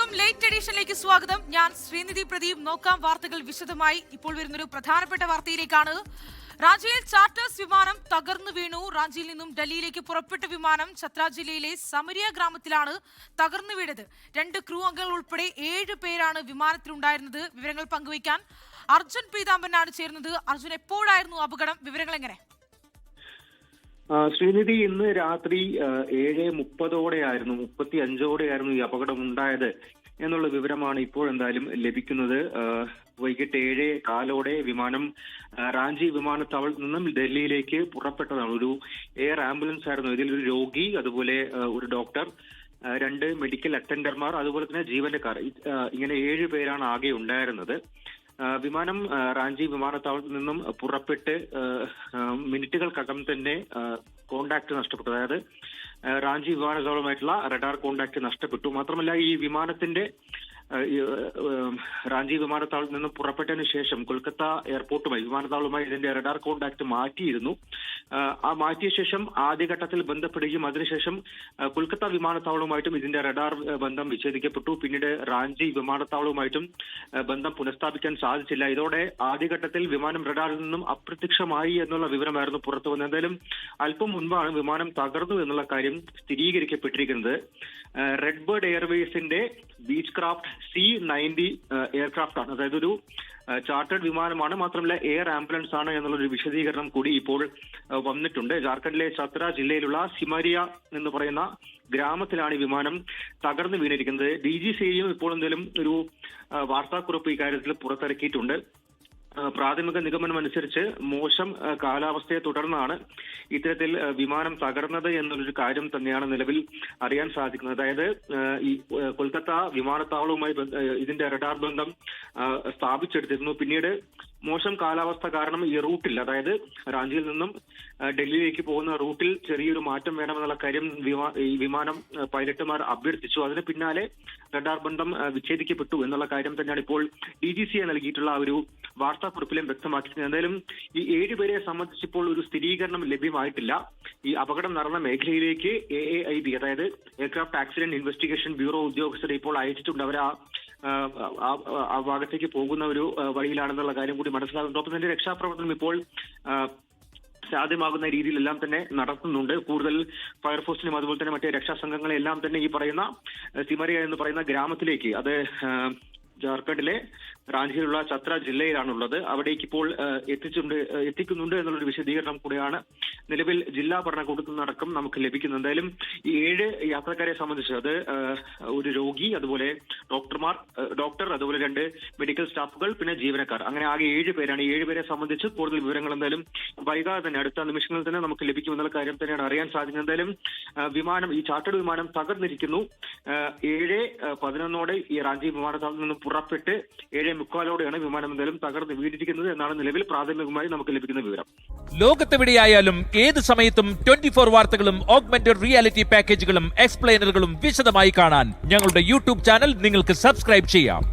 നമസ്കാരം, ലേറ്റ് എഡിഷനിലേക്ക് സ്വാഗതം. ഞാൻ ശ്രീനിധി പ്രദീപ്. നോക്കാം വാർത്തകൾ വിശദമായി. ഇപ്പോൾ വരുന്നൊരു പ്രധാനപ്പെട്ട വാർത്തയിലേക്കാണ്. റാഞ്ചിയിൽ ചാർട്ടേഴ്സ് വിമാനം തകർന്നു വീണു. റാഞ്ചിയിൽ നിന്നും ഡൽഹിയിലേക്ക് പുറപ്പെട്ട വിമാനം ഛത്ര ജില്ലയിലെ സമരിയ ഗ്രാമത്തിലാണ് തകർന്നു വീണത്. 2 ക്രൂ അംഗങ്ങൾ ഉൾപ്പെടെ 7 പേരാണ് വിമാനത്തിലുണ്ടായിരുന്നത്. വിവരങ്ങൾ പങ്കുവയ്ക്കാൻ അർജുൻ പീതാംബരനാണ് ചേരുന്നത്. അർജുൻ, എപ്പോഴായിരുന്നു അപകടം? വിവരങ്ങൾ എങ്ങനെ? ശ്രീനിധി, ഇന്ന് രാത്രി 7:30 35 ഈ അപകടം ഉണ്ടായത് എന്നുള്ള വിവരമാണ് ഇപ്പോൾ എന്തായാലും ലഭിക്കുന്നത്. വൈകിട്ട് 7:15 വിമാനം റാഞ്ചി വിമാനത്താവളത്തിൽ നിന്നും ഡൽഹിയിലേക്ക് പുറപ്പെട്ടതാണ്. ഒരു എയർ ആംബുലൻസ് ആയിരുന്നു. ഇതിൽ ഒരു രോഗി, അതുപോലെ ഒരു ഡോക്ടർ, 2 മെഡിക്കൽ അറ്റൻഡർമാർ, അതുപോലെ തന്നെ ജീവനക്കാർ, ഇങ്ങനെ 7 പേരാണ് ആകെ ഉണ്ടായിരുന്നത്. വിമാനം റാഞ്ചി വിമാനത്താവളത്തിൽ നിന്നും പുറപ്പെട്ട് മിനിറ്റുകൾക്കകം തന്നെ കോണ്ടാക്ട് നഷ്ടപ്പെട്ടു. അതായത് റാഞ്ചി വിമാനത്താവളവുമായിട്ടുള്ള റഡാർ കോണ്ടാക്ട് നഷ്ടപ്പെട്ടു. മാത്രമല്ല, ഈ വിമാനത്തിന്റെ റാഞ്ചി വിമാനത്താവളത്തിൽ നിന്നും പുറപ്പെട്ടതിന് ശേഷം കൊൽക്കത്ത എയർപോർട്ടുമായി, വിമാനത്താവളവുമായി ഇതിന്റെ റഡാർ കോണ്ടാക്ട് മാറ്റിയിരുന്നു. ആ മാറ്റിയ ശേഷം ആദ്യഘട്ടത്തിൽ ബന്ധപ്പെടുകയും അതിനുശേഷം കൊൽക്കത്ത വിമാനത്താവളവുമായിട്ടും ഇതിന്റെ റഡാർ ബന്ധം വിച്ഛേദിക്കപ്പെട്ടു. പിന്നീട് റാഞ്ചി വിമാനത്താവളവുമായിട്ടും ബന്ധം പുനഃസ്ഥാപിക്കാൻ സാധിച്ചില്ല. ഇതോടെ ആദ്യഘട്ടത്തിൽ വിമാനം റഡാറിൽ നിന്നും അപ്രത്യക്ഷമായി എന്നുള്ള വിവരമായിരുന്നു പുറത്തു വന്നത്. എന്തായാലും അല്പം മുൻപാണ് വിമാനം തകർന്നു എന്നുള്ള കാര്യം സ്ഥിരീകരിക്കപ്പെട്ടിരിക്കുന്നത്. റെഡ് ബേർഡ് എയർവേസിന്റെ ബീച്ച് ക്രാഫ്റ്റ് C-90 എയർക്രാഫ്റ്റ് ആണ്. അതായത് ഒരു ചാർട്ടേഡ് വിമാനമാണ്, മാത്രമല്ല എയർ ആംബുലൻസ് ആണ് എന്നുള്ളൊരു വിശദീകരണം കൂടി ഇപ്പോൾ വന്നിട്ടുണ്ട്. ജാർഖണ്ഡിലെ ഛത്ര ജില്ലയിലുള്ള സിമരിയ എന്ന് പറയുന്ന ഗ്രാമത്തിലാണ് ഈ വിമാനം തകർന്നു വീണിരിക്കുന്നത്. DGCAയും ഇപ്പോൾ എന്തെങ്കിലും ഒരു വാർത്താക്കുറിപ്പ് ഇക്കാര്യത്തിൽ പുറത്തിറക്കിയിട്ടുണ്ട്. പ്രാഥമിക നിഗമനം അനുസരിച്ച് മോശം കാലാവസ്ഥയെ തുടർന്നാണ് ഇത്തരത്തിൽ വിമാനം തകർന്നത് എന്നുള്ളൊരു കാര്യം തന്നെയാണ് നിലവിൽ അറിയാൻ സാധിക്കുന്നത്. അതായത് ഈ കൊൽക്കത്ത വിമാനത്താവളവുമായി ഇതിന്റെ റഡാർ ബന്ധം സ്ഥാപിച്ചെടുത്തിരുന്നു. പിന്നീട് മോശം കാലാവസ്ഥ കാരണം ഈ റൂട്ടിൽ, അതായത് റാഞ്ചിയിൽ നിന്നും ഡൽഹിയിലേക്ക് പോകുന്ന റൂട്ടിൽ ചെറിയൊരു മാറ്റം വേണമെന്നുള്ള കാര്യം ഈ വിമാനം പൈലറ്റുമാർ അഭ്യർത്ഥിച്ചു. അതിന് പിന്നാലെ റഡാർ ബന്ധം വിച്ഛേദിക്കപ്പെട്ടു എന്നുള്ള കാര്യം തന്നെയാണ് ഇപ്പോൾ DGCA നൽകിയിട്ടുള്ള ഒരു വാർത്താക്കുറിപ്പിലും വ്യക്തമാക്കിയിരിക്കുന്നത്. എന്തായാലും ഈ 7 പേരെ സംബന്ധിച്ചിപ്പോൾ ഒരു സ്ഥിരീകരണം ലഭ്യമായിട്ടില്ല. ഈ അപകടം നടന്ന മേഖലയിലേക്ക് AAIB, അതായത് എയർക്രാഫ്റ്റ് ആക്സിഡന്റ് ഇൻവെസ്റ്റിഗേഷൻ ബ്യൂറോ ഉദ്യോഗസ്ഥരെ ഇപ്പോൾ അയച്ചിട്ടുണ്ട്. അവർ ആ ഭാഗത്തേക്ക് പോകുന്ന ഒരു വഴിയിലാണെന്നുള്ള കാര്യം കൂടി മനസ്സിലാകുന്നുണ്ട്. ഒപ്പം തന്നെ രക്ഷാപ്രവർത്തനം ഇപ്പോൾ സാധ്യമാകുന്ന രീതിയിലെല്ലാം തന്നെ നടത്തുന്നുണ്ട്. കൂടുതൽ ഫയർഫോഴ്സിനും അതുപോലെ തന്നെ മറ്റേ രക്ഷാസംഘങ്ങളെല്ലാം തന്നെ ഈ പറയുന്ന സിമരിയ എന്ന് പറയുന്ന ഗ്രാമത്തിലേക്ക്, അത് ജാർഖണ്ഡിലെ റാഞ്ചിയിലുള്ള ഛത്ര ജില്ലയിലാണുള്ളത്, അവിടേക്ക് ഇപ്പോൾ എത്തിക്കുന്നുണ്ട് എന്നുള്ളൊരു വിശദീകരണം കൂടെയാണ് നിലവിൽ ജില്ലാ ഭരണകൂടത്തിൽ നിന്നടക്കം നമുക്ക് ലഭിക്കുന്നത്. എന്തായാലും ഈ 7 യാത്രക്കാരെ സംബന്ധിച്ച്, അത് ഒരു രോഗി, അതുപോലെ ഡോക്ടർ, അതുപോലെ 2 മെഡിക്കൽ സ്റ്റാഫുകൾ, പിന്നെ ജീവനക്കാർ, അങ്ങനെ ആകെ 7 പേരാണ്. ഈ 7 പേരെ സംബന്ധിച്ച് കൂടുതൽ വിവരങ്ങൾ എന്തായാലും വൈകാതെ തന്നെ, അടുത്ത നിമിഷങ്ങളിൽ തന്നെ നമുക്ക് ലഭിക്കുമെന്നുള്ള കാര്യം തന്നെയാണ് അറിയാൻ സാധിക്കുന്നത്. എന്തായാലും വിമാനം, ഈ ചാർട്ടേഡ് വിമാനം തകർന്നിരിക്കുന്നു. 7:11 ഈ റാഞ്ചി വിമാനത്താവളത്തിൽ നിന്ന് പുറപ്പെട്ട് 7:45 വിമാനം എന്തായാലും തകർന്ന് വീണിരിക്കുന്നത് എന്നാണ് നിലവിൽ പ്രാഥമികമായി നമുക്ക് ലഭിക്കുന്ന വിവരം. ലോകത്തെവിടെയായാലും ഏത് സമയത്തും 24 വാർത്തകളും ഓഗ്മെന്റഡ് റിയാലിറ്റി പാക്കേജുകളും എക്സ്പ്ലെയിനറുകളും വിശദമായി കാണാൻ ഞങ്ങളുടെ YouTube ചാനൽ നിങ്ങൾക്ക് സബ്സ്ക്രൈബ് ചെയ്യാം.